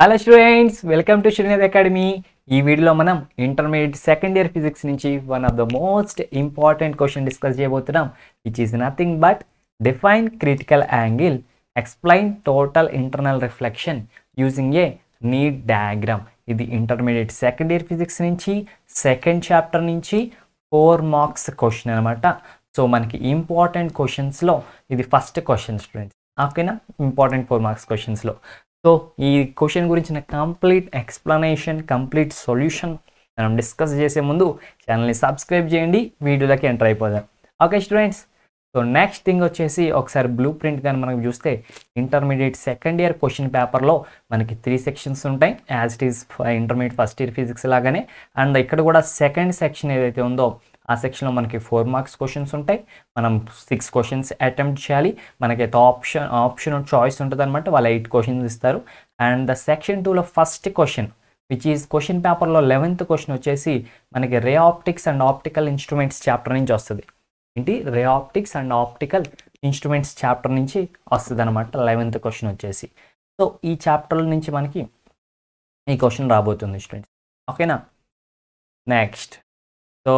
Hello students, welcome to Srinidhi academy. ఈ వీడియోలో మనం ఇంటర్మీడియట్ సెకండ్ ఇయర్ ఫిజిక్స్ నుంచి one of the most important question discuss చేయబోతున్నాం, which is nothing but define critical angle, explain total internal reflection using a neat diagram. ఇది intermediate second year physics నుంచి second chapter నుంచి 4 marks question అనమాట. So మనకి important క్వశ్చన్స్లో ఇది first question students. ఓకేనా, important 4 marks క్వశ్చన్స్లో. సో ఈ క్వశ్చన్ గురించిన కంప్లీట్ ఎక్స్ప్లెనేషన్, కంప్లీట్ సొల్యూషన్ మనం డిస్కస్ చేసే ముందు ఛానల్ని సబ్స్క్రైబ్ చేయండి, వీడియోలోకి ఎంటర్ అయిపోదాం. Okay students, so next thing వచ్చేసి ఒకసారి బ్లూ ప్రింట్ కానీ మనం చూస్తే ఇంటర్మీడియట్ సెకండ్ ఇయర్ క్వశ్చన్ పేపర్లో మనకి 3 సెక్షన్స్ ఉంటాయి, as it is intermediate first year physics లాగానే. అండ్ ఇక్కడ కూడా సెకండ్ సెక్షన్ ఏదైతే ఉందో ఆ సెక్షన్లో మనకి 4 మార్క్స్ క్వశ్చన్స్ ఉంటాయి. మనం 6 క్వశ్చన్స్ అటెంప్ట్ చేయాలి. మనకైతే ఆప్షన్ చాయిస్ ఉంటుంది అనమాట, వాళ్ళు 8 క్వశ్చన్స్ ఇస్తారు. అండ్ ద సెక్షన్ 2లో first question which is question పేపర్లో 11th క్వశ్చన్ వచ్చేసి మనకి ray optics and optical instruments chapter నుంచి వస్తుంది. ఏంటి, ray optics and optical instruments chapter నుంచి వస్తుంది అనమాట 11th క్వశ్చన్ వచ్చేసి. సో ఈ చాప్టర్ నుంచి మనకి ఈ క్వశ్చన్ రాబోతుంది స్టూడెంట్స్. ఓకేనా, next so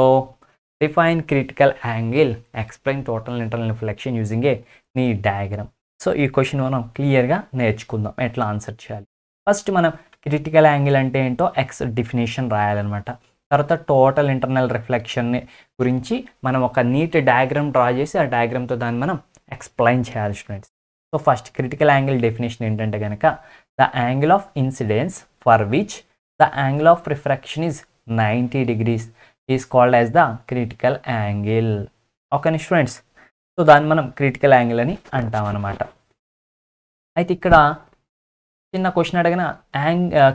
define critical angle, explain total internal reflection using a neat diagram. So ఈ క్వశ్చన్ మనం క్లియర్గా నేర్చుకుందాం ఎట్లా ఆన్సర్ చేయాలి. ఫస్ట్ మనం క్రిటికల్ యాంగిల్ అంటే ఏంటో డెఫినేషన్ రాయాలన్నమాట. తర్వాత టోటల్ ఇంటర్నల్ రిఫ్లెక్షన్ గురించి మనం ఒక నీట్ డయాగ్రామ్ డ్రా చేసి ఆ డయాగ్రామ్తో దాన్ని మనం ఎక్స్ప్లెయిన్ చేయాలి students. So first critical angle definition ఏంటంటే కనుక the angle of incidence for which the angle of refraction is 90 degrees is called as the critical angle. Okay students, so దాన్ని మనం critical angle అని అంటాం అన్నమాట. అయితే ఇక్కడ చిన్న క్వశ్చన్ అడిగిన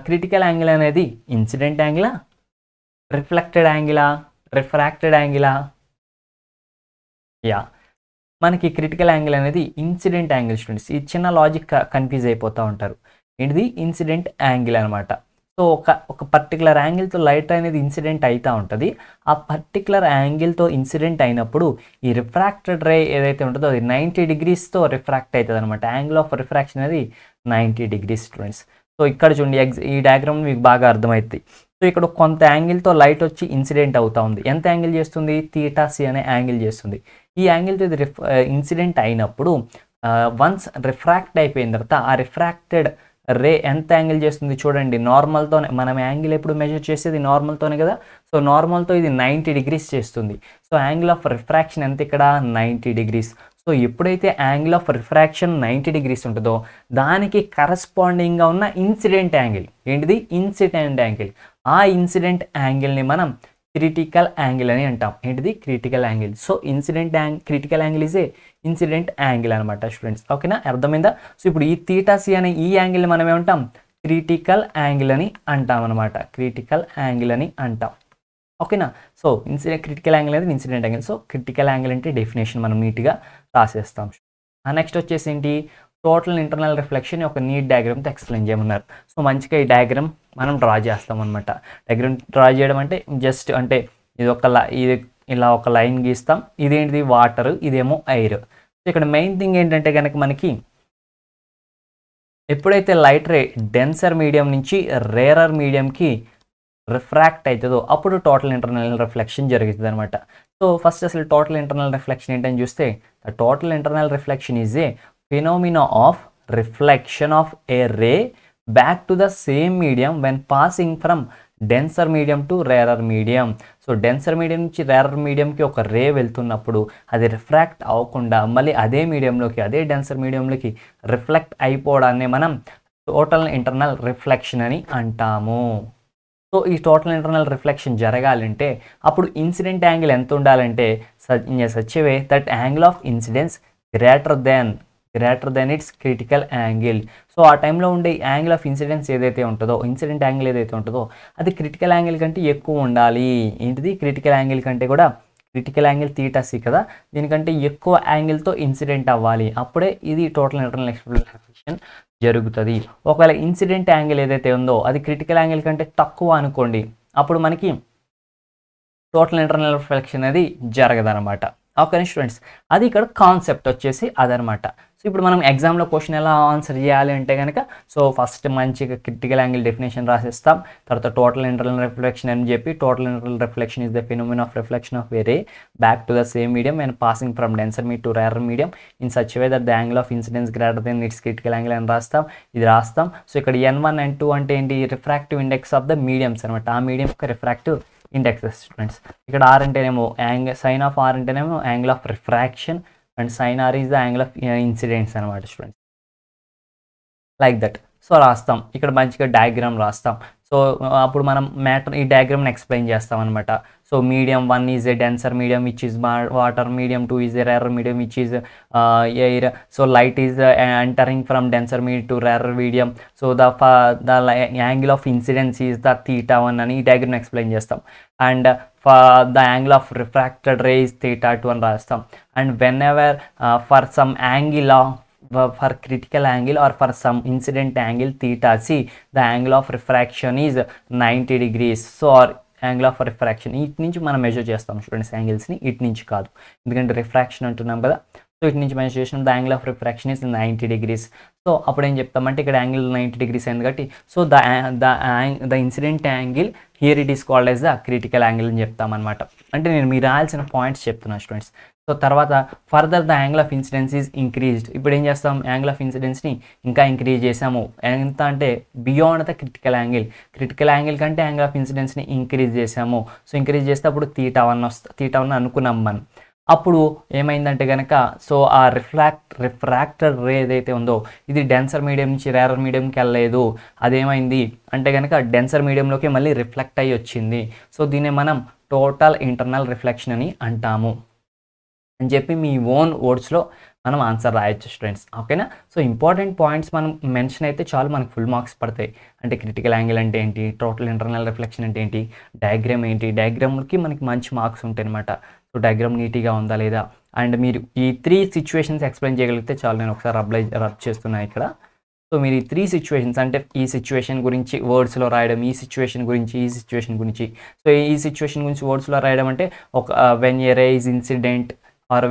క్రిటికల్ యాంగిల్ అనేది ఇన్సిడెంట్ యాంగిలా, రిఫ్లెక్టెడ్ యాంగిలా, రిఫ్రాక్టెడ్ యాంగిలా? యా, మనకి క్రిటికల్ యాంగిల్ అనేది ఇన్సిడెంట్ యాంగిల్ స్టూడెంట్స్. ఈ చిన్న లాజిక్ కన్ఫ్యూజ్ అయిపోతూ ఉంటారు. ఏంటిది ఇన్సిడెంట్ యాంగిల్ అనమాట. సో ఒక పర్టికులర్ యాంగిల్తో లైట్ అనేది ఇన్సిడెంట్ అవుతూ ఉంటుంది. ఆ పర్టికులర్ యాంగిల్తో ఇన్సిడెంట్ అయినప్పుడు ఈ రిఫ్రాక్టెడ్ రే ఏదైతే ఉంటుందో అది 90 degreesతో రిఫ్రాక్ట్ అవుతుంది అనమాట. యాంగిల్ ఆఫ్ రిఫ్రాక్షన్ అనేది 90 degrees స్టూడెంట్స్. సో ఇక్కడ చూడండి, ఈ డయాగ్రామ్ మీకు బాగా అర్థమవుతుంది. సో ఇక్కడ కొంత యాంగిల్తో లైట్ వచ్చి ఇన్సిడెంట్ అవుతూ ఉంది. ఎంత యాంగిల్ చేస్తుంది? θc అనే యాంగిల్ చేస్తుంది. ఈ యాంగిల్తో ఇది ఇన్సిడెంట్ అయినప్పుడు వన్స్ రిఫ్రాక్ట్ అయిపోయిన తర్వాత ఆ రిఫ్రాక్టెడ్ రే ఎంత యాంగిల్ చేస్తుంది చూడండి. నార్మల్తోనే మనం యాంగిల్ ఎప్పుడు మెజర్ చేసేది నార్మల్తోనే కదా. సో నార్మల్తో ఇది 90 degrees చేస్తుంది. సో యాంగిల్ ఆఫ్ రిఫ్రాక్షన్ ఎంత ఇక్కడ? 90 degrees. సో ఎప్పుడైతే యాంగిల్ ఆఫ్ రిఫ్రాక్షన్ 90 degrees ఉంటుందో దానికి కరస్పాండింగ్గా ఉన్న ఇన్సిడెంట్ యాంగిల్ ఏంటిది? Incident angle. ఆ ఇన్సిడెంట్ యాంగిల్ని మనం క్రిటికల్ యాంగిల్ అని అంటాం. ఏంటిది? Critical angle. So critical angle is a incident angle అనమాట స్టూడెంట్స్. ఓకేనా, అర్థమైందా? సో ఇప్పుడు ఈ θc అనే ఈ యాంగిల్ని మనం ఏమంటాం? క్రిటికల్ యాంగిల్ అని అంటాం అనమాట. క్రిటికల్ యాంగిల్ అని అంటాం. ఓకేనా, సో క్రిటికల్ యాంగిల్ అనేది incident angle. So critical angle అంటే డెఫినేషన్ మనం నీట్గా రాసేస్తాం. నెక్స్ట్ వచ్చేసి ఏంటి? టోటల్ ఇంటర్నల్ రిఫ్లెక్షన్ ఒక నీట్ డయాగ్రామ్తో ఎక్స్ప్లెయిన్ చేయమన్నారు. సో మంచిగా ఈ డయాగ్రామ్ మనం డ్రా చేస్తాం అనమాట. డయాగ్రామ్ డ్రా చేయడం అంటే జస్ట్ అంటే ఇది ఇలా ఒక లైన్ గీస్తాం. ఇదేంటిది? వాటర్, ఇదేమో ఎయిర్. సో ఇక్కడ మెయిన్ థింగ్ ఏంటంటే కనుక మనకి ఎప్పుడైతే లైట్ రే డెన్సర్ మీడియం నుంచి రేరర్ మీడియంకి రిఫ్రాక్ట్ అవుతుందో అప్పుడు టోటల్ ఇంటర్నల్ రిఫ్లెక్షన్ జరుగుతుంది అనమాట. సో ఫస్ట్ అసలు టోటల్ ఇంటర్నల్ రిఫ్లెక్షన్ ఏంటని చూస్తే the total internal reflection is a phenomena of reflection of a ray back to the same medium when passing from denser medium to rarer medium. So denser medium నుంచి rarer మీడియంకి ఒక రే వెళ్తున్నప్పుడు అది refract అవ్వకుండా మళ్ళీ అదే మీడియంలోకి, అదే డెన్సర్ మీడియంలోకి రిఫ్లెక్ట్ అయిపోవడాన్ని మనం total internal reflection అని అంటాము. సో ఈ టోటల్ ఇంటర్నల్ రిఫ్లెక్షన్ జరగాలంటే అప్పుడు ఇన్సిడెంట్ యాంగిల్ ఎంత ఉండాలంటే such a way that angle of incidence greater than it's critical angle. So ఆ టైంలో ఉండే యాంగిల్ ఆఫ్ ఇన్సిడెన్స్ ఏదైతే ఉంటుందో, ఇన్సిడెంట్ యాంగిల్ ఏదైతే ఉంటుందో అది క్రిటికల్ యాంగిల్ కంటే ఎక్కువ ఉండాలి. ఏంటిది? క్రిటికల్ యాంగిల్ కంటే కూడా, క్రిటికల్ యాంగిల్ θc కదా, దీనికంటే ఎక్కువ యాంగిల్తో ఇన్సిడెంట్ అవ్వాలి. అప్పుడే ఇది టోటల్ ఇంటర్నల్ రిఫ్లెక్షన్ జరుగుతుంది. ఒకవేళ ఇన్సిడెంట్ యాంగిల్ ఏదైతే ఉందో అది క్రిటికల్ యాంగిల్ కంటే తక్కువ అనుకోండి, అప్పుడు మనకి టోటల్ ఇంటర్నల్ రిఫ్లెక్షన్ అనేది జరగదనమాట. ఓకే స్టూడెంట్స్, అది ఇక్కడ కాన్సెప్ట్ వచ్చేసి అదనమాట. సో ఇప్పుడు మనం ఎగ్జామ్లో క్వశ్చన్ ఎలా ఆన్సర్ చేయాలి అంటే కనుక, సో ఫస్ట్ మంచిగా క్రిటికల్ యాంగిల్ డెఫినేషన్ రాసేస్తాం. తర్వాత టోటల్ ఇంటర్నల్ రిఫ్లెక్షన్ అని చెప్పి, total internal reflection is the phenomena of reflection of A ray back to the same medium and passing from denser medium to rarer medium in such way that the angle of incidence greater than it's critical angle అని రాస్తాం. ఇది రాస్తాం. So ఇక్కడ N1 N2 అంటే ఏంటి, refractive index of the mediums అనమాట. ఆ medium యొక్క రిఫ్రాక్టివ్ ఇండెక్సెస్ స్టూడెంట్స్. ఇక్కడ R అంటేనేమో సైన్ ఆఫ్ R అంటేనేమో angle of refraction and sine R is the angle of incidence అనమాట స్టూడెంట్స్, లైక్ దట్. సో రాస్తాం, ఇక్కడ మంచిగా డయాగ్రామ్ రాస్తాం. సో అప్పుడు మనం మ్యాటర్ ఈ డయాగ్రామ్ని ఎక్స్ప్లెయిన్ చేస్తాం అనమాట. So medium 1 is a denser medium which is water, medium 2 is a rarer medium which is air. So light is entering from denser medium to rarer medium. So the angle of incidence is the θ1 అని ఈ diagram explain చేస్తాం. And the angle of refracted ray is θ2 అని రాస్తాం. And whenever for some angle of for critical angle or for some incident angle theta c, the angle of refraction is 90 degrees. So or angle of refraction ఇటు నుంచి మనం measure చేస్తాం students యాంగిల్స్ని, ఇటు నుంచి కాదు, ఎందుకంటే రిఫ్రాక్షన్ అంటున్నాం కదా. సో ఇటు నుంచి మెజర్ చేసిన the angle of refraction is 90 degrees. So అప్పుడు ఏం చెప్తామంటే ఇక్కడ యాంగిల్ 90 degrees అయింది కాబట్టి, so the incident angle here it is called as the critical angle అని చెప్తామన్నమాట. అంటే నేను మీరు రాయాల్సిన పాయింట్స్ చెప్తున్నాను స్టూడెంట్స్. సో తర్వాత further the angle of incidence is increased. ఇప్పుడు ఏం చేస్తాం, యాంగిల్ ఆఫ్ ఇన్సిడెన్స్ని ఇంకా ఇంక్రీజ్ చేసాము. ఎంత అంటే beyond the critical angle, critical angle కంటే యాంగిల్ ఆఫ్ ఇన్సిడెన్స్ని ఇంక్రీజ్ చేసాము. సో ఇంక్రీజ్ చేస్తే అప్పుడు θ1 అనుకున్నాం మనం. అప్పుడు ఏమైందంటే కనుక, సో ఆ రిఫ్రాక్టర్ రే ఏదైతే ఉందో ఇది డెన్సర్ మీడియం నుంచి రేరర్ మీడియంకి వెళ్ళలేదు. అదేమైంది అంటే కనుక డెన్సర్ మీడియంలోకి మళ్ళీ రిఫ్లెక్ట్ అయ్యి వచ్చింది. సో దీన్ని మనం టోటల్ ఇంటర్నల్ రిఫ్లెక్షన్ అని అంటాము అని చెప్పి మీ ఓన్ వర్డ్స్లో మనం ఆన్సర్ రాయొచ్చు స్టూడెంట్స్, ఓకేనా. సో ఇంపార్టెంట్ పాయింట్స్ మనం మెన్షన్ అయితే చాలు, మనకు ఫుల్ మార్క్స్ పడతాయి. అంటే క్రిటికల్ యాంగిల్ అంటే ఏంటి, టోటల్ ఇంటర్నల్ రిఫ్లెక్షన్ అంటే ఏంటి, డయాగ్రామ్ ఏంటి, డయాగ్రామ్కి మనకి మంచి మార్క్స్ ఉంటాయి అనమాట. సో డయాగ్రామ్ నీట్గా ఉందా లేదా, అండ్ మీరు ఈ 3 సిచ్యువేషన్స్ ఎక్స్ప్లెయిన్ చేయగలిగితే చాలు. నేను ఒకసారి రబ్ చేస్తున్నాను ఇక్కడ. సో మీరు ఈ 3 సిచ్యువేషన్స్ అంటే ఈ సిచ్యువేషన్ గురించి వర్డ్స్లో రాయడం, ఈ సిచ్యువేషన్ గురించి సో ఈ సిచ్యువేషన్ గురించి వర్డ్స్లో రాయడం అంటే ఒక when a ray is incident or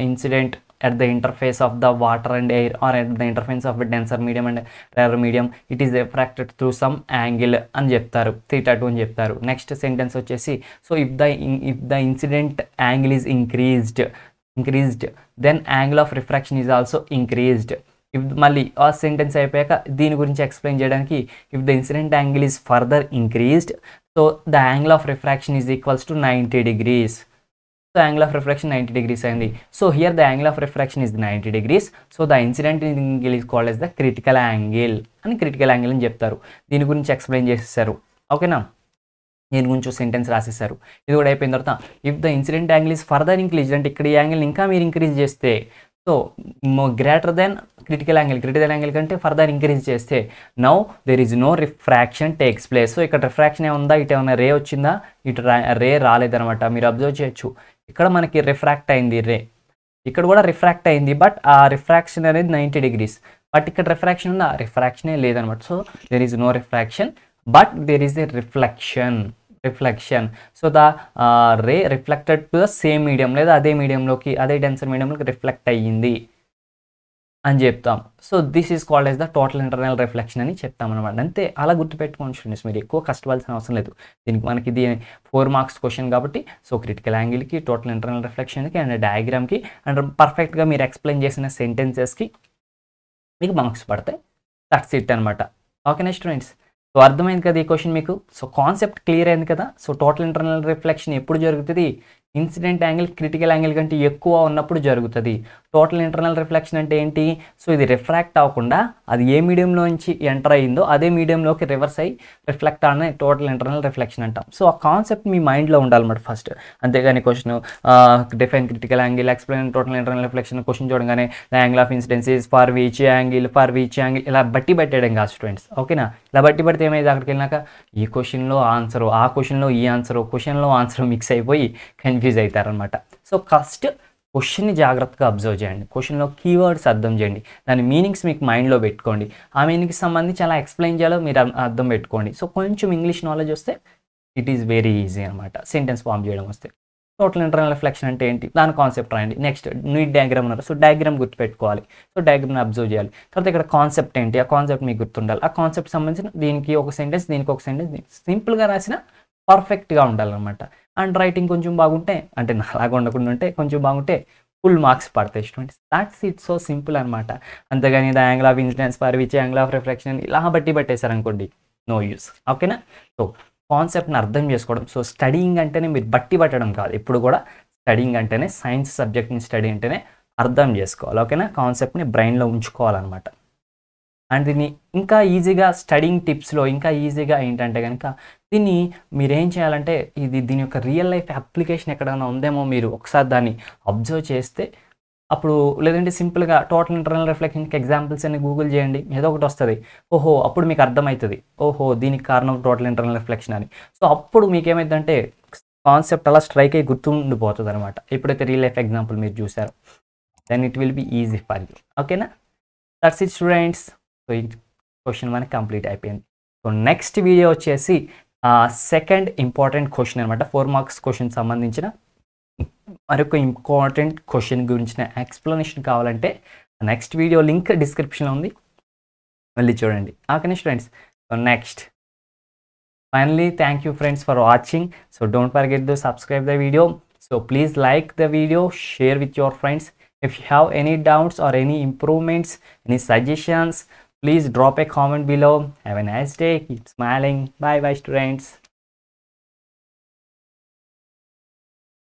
incident at the interface of the water and air or at the interface of a denser medium and rarer medium, it is refracted through some angle అని చెప్తారు, θ2 అని చెప్తారు. Next sentence వచ్చేసి, so if the incident angle is increased then angle of refraction is also increased. మళ్ళీ ఆ sentence అయిపోయాక దీని గురించి ఎక్స్ప్లెయిన్ చేయడానికి, if the incident angle is further increased so the angle of refraction is equals to 90 degrees. So angle of refraction 90 degrees అయింది. So here the angle of refraction is 90 degrees. So the incident angle is called as the critical angle అని చెప్తారు. దీని గురించి explain చేసేసారు, ఓకేనా. దీని గురించి sentence రాసేసారు. ఇది కూడా అయిపోయిన తర్వాత, if the incident angle is further increase అంటే ఇక్కడ ఈ యాంగిల్ ఇంకా మీరు ఇంక్రీజ్ చేస్తే, so greater than critical angle కంటే ఫర్దర్ ఇంక్రీజ్ చేస్తే, now there is no refraction takes place. So ఇక్కడ రిఫ్రాక్షన్ ఏముందా, ఇటు ఏమైనా రే వచ్చిందా, ఇటు రే రాలేదనమాట. మీరు అబ్జర్వ్ చేయొచ్చు, ఇక్కడ మనకి రిఫ్రాక్ట్ అయింది రే, ఇక్కడ కూడా రిఫ్రాక్ట్ అయింది, బట్ ఆ రిఫ్రాక్షన్ అనేది 90 degrees. బట్ ఇక్కడ రిఫ్రాక్షన్ ఉందా, రిఫ్రాక్షనే లేదనమాట. So there is no refraction but there is a reflection. So the ray reflected to the same medium, లేదా అదే మీడియంలోకి, అదే డెన్సర్ మీడియంలోకి రిఫ్లెక్ట్ అయ్యింది అని చెప్తాం. So this is called as the total internal reflection అని చెప్తాం అనమాట. అంతే, అలా గుర్తుపెట్టుకోండి స్టూడెంట్స్, మీరు ఎక్కువ కష్టపడాల్సిన అవసరం లేదు. దీనికి మనకి ఇది 4 మార్క్స్ క్వశ్చన్ కాబట్టి, సో క్రిటికల్ యాంగిల్కి, టోటల్ ఇంటర్నల్ రిఫ్లెక్షన్కి అండ్ డయాగ్రామ్కి అండ్ పర్ఫెక్ట్గా మీరు ఎక్స్ప్లెయిన్ చేసిన సెంటెన్సెస్కి మీకు మార్క్స్ పడతాయి. దట్స్ ఇట్ అనమాట, ఓకేనా స్టూడెంట్స్. సో అర్థమైంది కదా ఈ క్వశ్చన్ మీకు. సో కాన్సెప్ట్ క్లియర్ అయింది కదా. సో టోటల్ ఇంటర్నల్ రిఫ్లెక్షన్ ఎప్పుడు జరుగుతుంది, ఇన్సిడెంట్ యాంగిల్ క్రిటికల్ యాంగిల్ కంటే ఎక్కువ ఉన్నప్పుడు జరుగుతుంది. టోటల్ ఇంటర్నల్ రిఫ్లెక్షన్ అంటే ఏంటి, సో ఇది రిఫ్రాక్ట్ అవ్వకుండా అది ఏ మీడియంలోంచి ఎంటర్ అయ్యిందో అదే మీడియంలోకి రివర్స్ అయ్యి రిఫ్లెక్ట్ అనే టోటల్ ఇంటర్నల్ రిఫ్లెక్షన్ అంటాం. సో ఆ కాన్సెప్ట్ మీ మైండ్లో ఉండాలన్నమాట ఫస్ట్. అంతేగాని question define critical angle, explain total internal reflection question చూడగానే the angle of incidence is for which angle ఇలా బట్టి పెట్టడం కాదు స్టూడెంట్స్, ఓకేనా. ఇలా బట్టి పడితే ఏమైంది, అక్కడికి వెళ్ళినాక ఈ క్వశ్చన్లో ఆన్సరు, ఆ క్వశ్చన్లో ఈ ఆన్సరు, క్వశ్చన్లో ఆన్సర్ మిక్స్ అయిపోయి కన్ఫ్యూజ్ అవుతారనమాట. సో ఫస్ట్ క్వశ్చన్ని జాగ్రత్తగా అబ్జర్వ్ చేయండి, క్వశ్చన్లో కీవర్డ్స్ అర్థం చేయండి, దాని మీనింగ్స్ మీకు మైండ్లో పెట్టుకోండి, ఆ మీనింగ్కి సంబంధించి అలా ఎక్స్ప్లెయిన్ చేయాలో మీరు అర్థం పెట్టుకోండి. సో కొంచెం ఇంగ్లీష్ నాలెడ్జ్ వస్తే ఇట్ ఈస్ వెరీ ఈజీ అనమాట సెంటెన్స్ ఫామ్ చేయడం వస్తే. టోటల్ ఇంటర్నల్ రిఫ్లెక్షన్ అంటే ఏంటి, దాని కాన్సెప్ట్ రాయండి. నెక్స్ట్ నీట్ డయాగ్రామ్ ఉన్నారు, సో డయాగ్రామ్ గుర్తుపెట్టుకోవాలి, సో డయాగ్రామ్ని అబ్జర్వ్ చేయాలి. తర్వాత ఇక్కడ కాన్సెప్ట్ ఏంటి, ఆ కాన్సెప్ట్ మీకు గుర్తుండాలి. ఆ కాన్సెప్ట్ సంబంధించిన దీనికి ఒక సెంటెన్స్, దీనికి ఒక సెంటెన్స్, సింపుల్గా రాసిన పర్ఫెక్ట్గా ఉండాలన్నమాట. అండ్ రైటింగ్ కొంచెం బాగుంటే, అంటే నాలాగా ఉండకుండా ఉంటే కొంచెం బాగుంటే ఫుల్ మార్క్స్ పడతాయి students. That's it, so simple అనమాట. అంతేగాని the angle of incidence for which angle of reflection ఇలా పట్టేశారనుకోండి, నో యూస్. ఓకేనా? సో కాన్సెప్ట్ని అర్థం చేసుకోవడం. సో స్టడీయింగ్ అంటేనే మీరు బట్టి పట్టడం కాదు, ఇప్పుడు కూడా స్టడీయింగ్ అంటేనే సైన్స్ సబ్జెక్ట్ని స్టడీ అంటేనే అర్థం చేసుకోవాలి. ఓకేనా? కాన్సెప్ట్ని బ్రెయిన్లో ఉంచుకోవాలన్నమాట. అండ్ దీన్ని ఇంకా ఈజీగా స్టడీయింగ్ టిప్స్లో ఇంకా ఈజీగా ఏంటంటే కనుక దీన్ని మీరేం చేయాలంటే దీని యొక్క రియల్ లైఫ్ అప్లికేషన్ ఎక్కడైనా ఉందేమో మీరు ఒకసారి దాన్ని అబ్జర్వ్ చేస్తే అప్పుడు, లేదంటే సింపుల్గా టోటల్ ఇంటర్నల్ రిఫ్లెక్షన్కి ఎగ్జాంపుల్స్ అని గూగుల్ చేయండి, ఏదో ఒకటి వస్తుంది. ఓహో, అప్పుడు మీకు అర్థమవుతుంది, ఓహో దీనికి కారణం టోటల్ ఇంటర్నల్ రిఫ్లెక్షన్ అని. సో అప్పుడు మీకు ఏమైందంటే కాన్సెప్ట్ అలా స్ట్రైక్ అయ్యి గుర్తుండిపోతుంది అనమాట. ఎప్పుడైతే రియల్ లైఫ్ ఎగ్జాంపుల్ మీరు చూసారో, then it will be easy for you. ఓకేనా? That's it students. సో ఈ క్వశ్చన్ మనకి కంప్లీట్ అయిపోయింది. సో నెక్స్ట్ వీడియో వచ్చేసి సెకండ్ ఇంపార్టెంట్ క్వశ్చన్ అనమాట. 4 మార్క్స్ క్వశ్చన్ సంబంధించిన మరొక ఇంపార్టెంట్ క్వశ్చన్ గురించిన ఎక్స్ప్లెనేషన్ కావాలంటే నెక్స్ట్ వీడియో లింక్ డిస్క్రిప్షన్లో ఉంది, మళ్ళీ చూడండి. ఓకేనా students? So next finally, thank you friends for watching. So don't forget to subscribe the video. So please like the video, share with your friends. If you have any doubts or any improvements, any suggestions, please drop a comment below. Have a nice day, keep smiling. Bye bye students.